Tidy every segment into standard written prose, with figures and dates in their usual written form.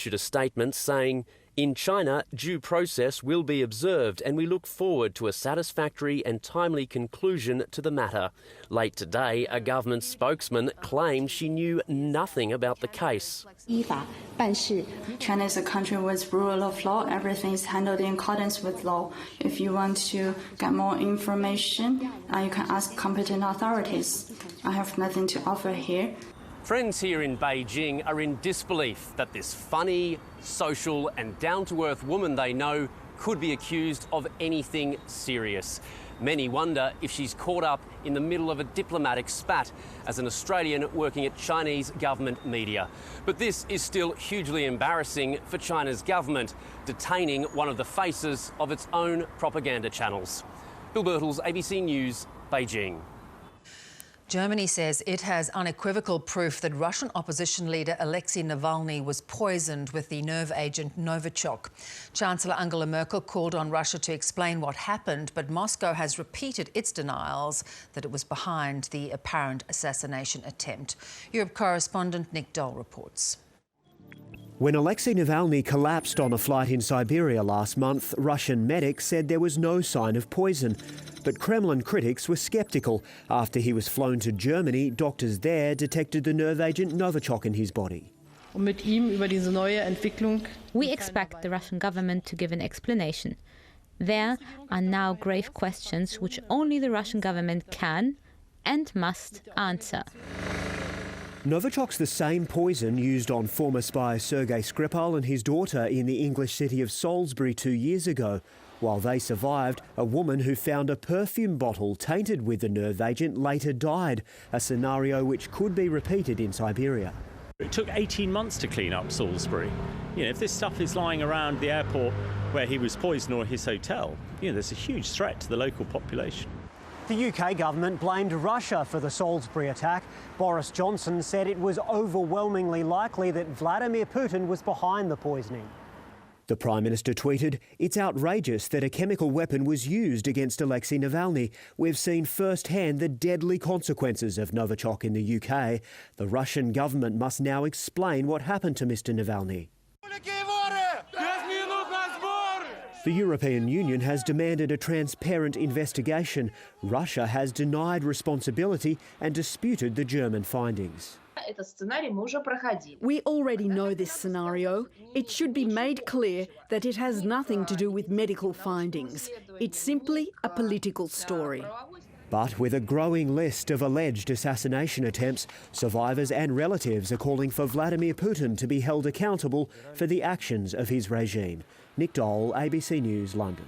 issued a statement saying, "In China, due process will be observed and we look forward to a satisfactory and timely conclusion to the matter." Late today, a government spokesman claimed she knew nothing about the case. China is a country with rule of law. Everything is handled in accordance with law. If you want to get more information, you can ask competent authorities. I have nothing to offer here. Friends here in Beijing are in disbelief that this funny, social and down-to-earth woman they know could be accused of anything serious. Many wonder if she's caught up in the middle of a diplomatic spat as an Australian working at Chinese government media. But this is still hugely embarrassing for China's government, detaining one of the faces of its own propaganda channels. Bill Birtles, ABC News, Beijing. Germany says it has unequivocal proof that Russian opposition leader Alexei Navalny was poisoned with the nerve agent Novichok. Chancellor Angela Merkel called on Russia to explain what happened, but Moscow has repeated its denials that it was behind the apparent assassination attempt. Europe correspondent Nick Dole reports. When Alexei Navalny collapsed on a flight in Siberia last month, Russian medics said there was no sign of poison. But Kremlin critics were sceptical. After he was flown to Germany, doctors there detected the nerve agent Novichok in his body. We expect the Russian government to give an explanation. There are now grave questions which only the Russian government can and must answer. Novichok's the same poison used on former spy Sergei Skripal and his daughter in the English city of Salisbury 2 years ago. While they survived, a woman who found a perfume bottle tainted with the nerve agent later died, a scenario which could be repeated in Siberia. It took 18 months to clean up Salisbury. If this stuff is lying around the airport where he was poisoned or his hotel, there's a huge threat to the local population. The UK government blamed Russia for the Salisbury attack. Boris Johnson said it was overwhelmingly likely that Vladimir Putin was behind the poisoning. The Prime Minister tweeted, "It's outrageous that a chemical weapon was used against Alexei Navalny. We've seen firsthand the deadly consequences of Novichok in the UK. The Russian government must now explain what happened to Mr Navalny." The European Union has demanded a transparent investigation. Russia has denied responsibility and disputed the German findings. We already know this scenario. It should be made clear that it has nothing to do with medical findings. It's simply a political story. But with a growing list of alleged assassination attempts, survivors and relatives are calling for Vladimir Putin to be held accountable for the actions of his regime. Nick Dole, ABC News, London.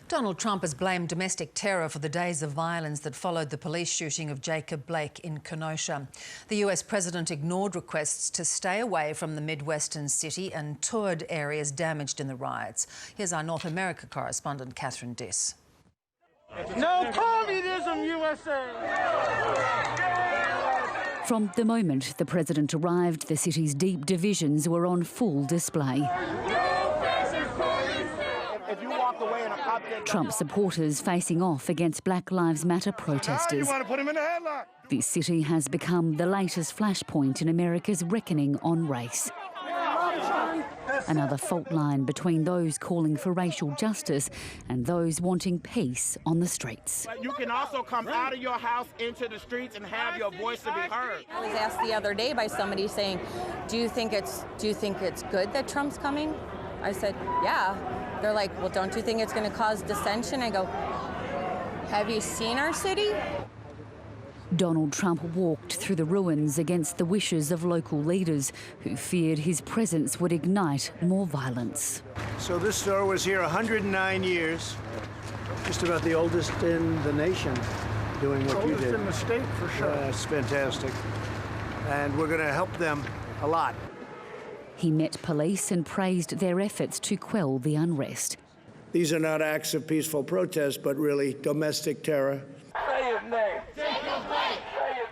Donald Trump has blamed domestic terror for the days of violence that followed the police shooting of Jacob Blake in Kenosha. The US president ignored requests to stay away from the Midwestern city and toured areas damaged in the riots. Here's our North America correspondent, Catherine Diss. No communism, USA! From the moment the president arrived, the city's deep divisions were on full display. Trump supporters facing off against Black Lives Matter protesters. This city has become the latest flashpoint in America's reckoning on race. Another fault line between those calling for racial justice and those wanting peace on the streets. You can also come out of your house into the streets and have your voice to be heard. I was asked the other day by somebody saying, do you think it's good that Trump's coming? I said, yeah. They're like, well, don't you think it's going to cause dissension? I go, have you seen our city? Donald Trump walked through the ruins against the wishes of local leaders who feared his presence would ignite more violence. So this store was here 109 years, just about the oldest in the nation, doing what you did. Oldest in the state, for sure. It's fantastic. And we're going to help them a lot. He met police and praised their efforts to quell the unrest. These are not acts of peaceful protest, but really domestic terror.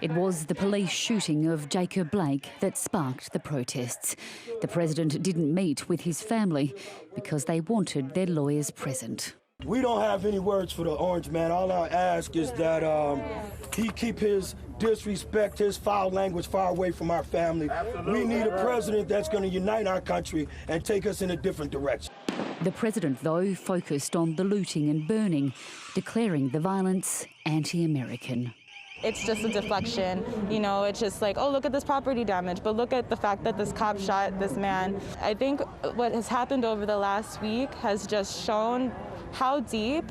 It was the police shooting of Jacob Blake that sparked the protests. The president didn't meet with his family because they wanted their lawyers present. We don't have any words for the orange man. All I ask is that he keep his disrespect, his foul language far away from our family. We need a president that's going to unite our country and take us in a different direction. The president, though, focused on the looting and burning, declaring the violence anti-American. It's just a deflection, you know, it's just like, oh, look at this property damage, but look at the fact that this cop shot this man. I think what has happened over the last week has just shown how deep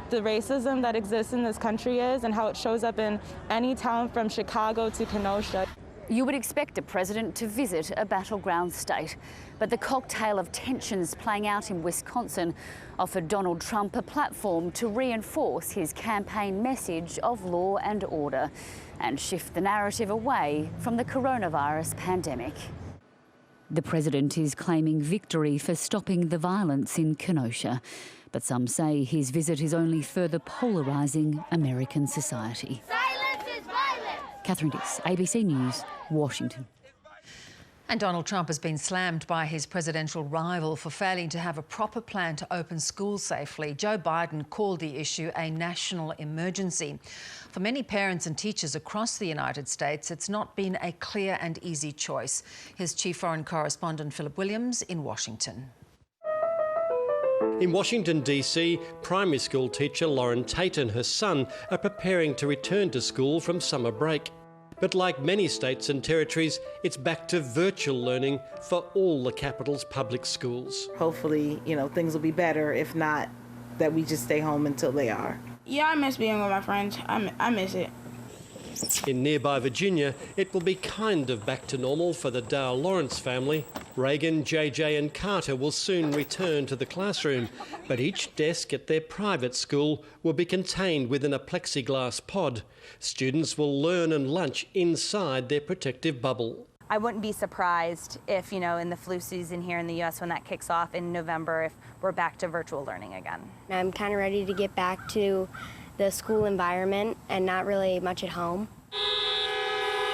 the racism that exists in this country is and how it shows up in any town from Chicago to Kenosha. You would expect a president to visit a battleground state, but the cocktail of tensions playing out in Wisconsin offered Donald Trump a platform to reinforce his campaign message of law and order and shift the narrative away from the coronavirus pandemic. The president is claiming victory for stopping the violence in Kenosha, but some say his visit is only further polarising American society. Silence is violence! Catherine Diss, ABC News, Washington. And Donald Trump has been slammed by his presidential rival for failing to have a proper plan to open schools safely. Joe Biden called the issue a national emergency. For many parents and teachers across the United States, it's not been a clear and easy choice. Here's Chief Foreign Correspondent Philip Williams in Washington. In Washington, D.C., primary school teacher Lauren Tate and her son are preparing to return to school from summer break. But like many states and territories, it's back to virtual learning for all the capital's public schools. Hopefully, you know, things will be better. If not, that we just stay home until they are. Yeah, I miss being with my friends. I miss it. In nearby Virginia, it will be kind of back to normal for the Dow Lawrence family. Reagan, JJ and Carter will soon return to the classroom, but each desk at their private school will be contained within a plexiglass pod. Students will learn and lunch inside their protective bubble. I wouldn't be surprised if, you know, in the flu season here in the U.S. when that kicks off in November, if we're back to virtual learning again. I'm kind of ready to get back to the school environment and not really much at home.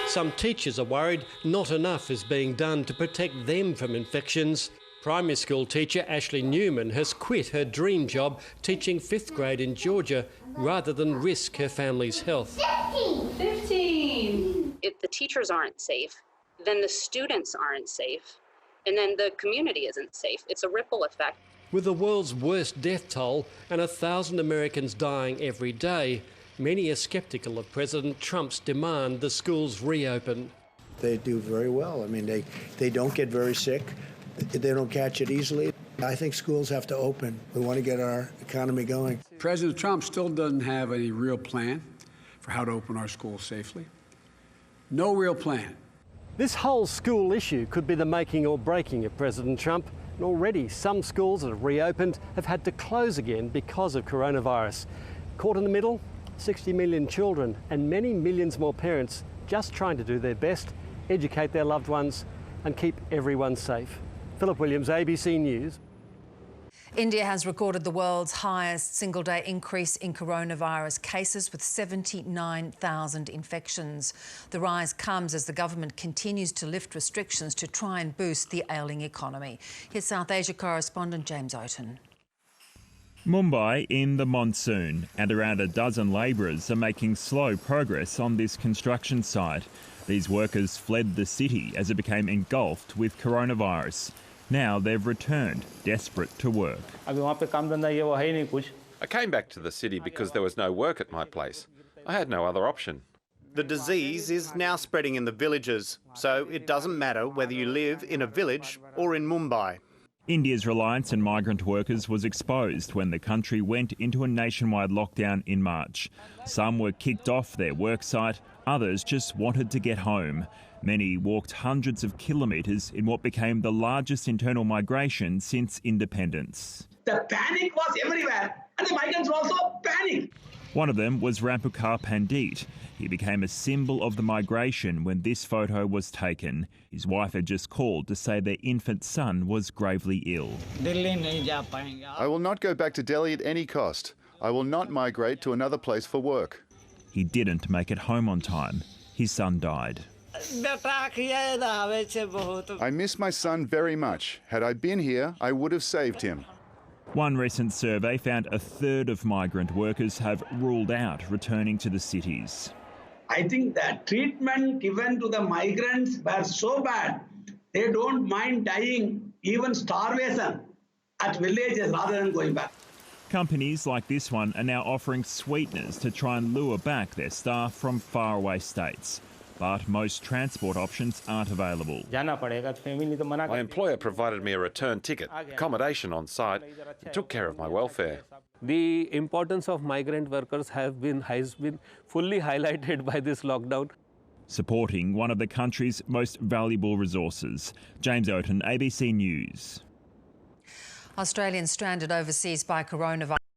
Some teachers are worried not enough is being done to protect them from infections. Primary school teacher Ashley Newman has quit her dream job teaching 5th grade in Georgia rather than risk her family's health. 15! If the teachers aren't safe, then the students aren't safe, and then the community isn't safe. It's a ripple effect. With the world's worst death toll and 1,000 Americans dying every day, many are sceptical of President Trump's demand the schools reopen. They do very well. I mean, they don't get very sick. They don't catch it easily. I think schools have to open. We want to get our economy going. President Trump still doesn't have any real plan for how to open our schools safely. No real plan. This whole school issue could be the making or breaking of President Trump. And already some schools that have reopened have had to close again because of coronavirus. Caught in the middle, 60 million children and many millions more parents just trying to do their best, educate their loved ones and keep everyone safe. Philip Williams, ABC News. India has recorded the world's highest single-day increase in coronavirus cases with 79,000 infections. The rise comes as the government continues to lift restrictions to try and boost the ailing economy. Here's South Asia correspondent James Oaten. Mumbai in the monsoon, and around a dozen labourers are making slow progress on this construction site. These workers fled the city as it became engulfed with coronavirus. Now they've returned, desperate to work. I came back to the city because there was no work at my place. I had no other option. The disease is now spreading in the villages, so it doesn't matter whether you live in a village or in Mumbai. India's reliance on migrant workers was exposed when the country went into a nationwide lockdown in March. Some were kicked off their worksite, others just wanted to get home. Many walked hundreds of kilometres in what became the largest internal migration since independence. The panic was everywhere, and the migrants were also panicked. One of them was Rampukar Pandit. He became a symbol of the migration when this photo was taken. His wife had just called to say their infant son was gravely ill. I will not go back to Delhi at any cost. I will not migrate to another place for work. He didn't make it home on time. His son died. I miss my son very much. Had I been here, I would have saved him. One recent survey found a third of migrant workers have ruled out returning to the cities. I think that treatment given to the migrants were so bad, they don't mind dying, even starvation, at villages rather than going back. Companies like this one are now offering sweeteners to try and lure back their staff from faraway states. But most transport options aren't available. My employer provided me a return ticket, accommodation on site, and took care of my welfare. The importance of migrant workers has been fully highlighted by this lockdown. Supporting one of the country's most valuable resources. James Oaten, ABC News. Australians stranded overseas by coronavirus.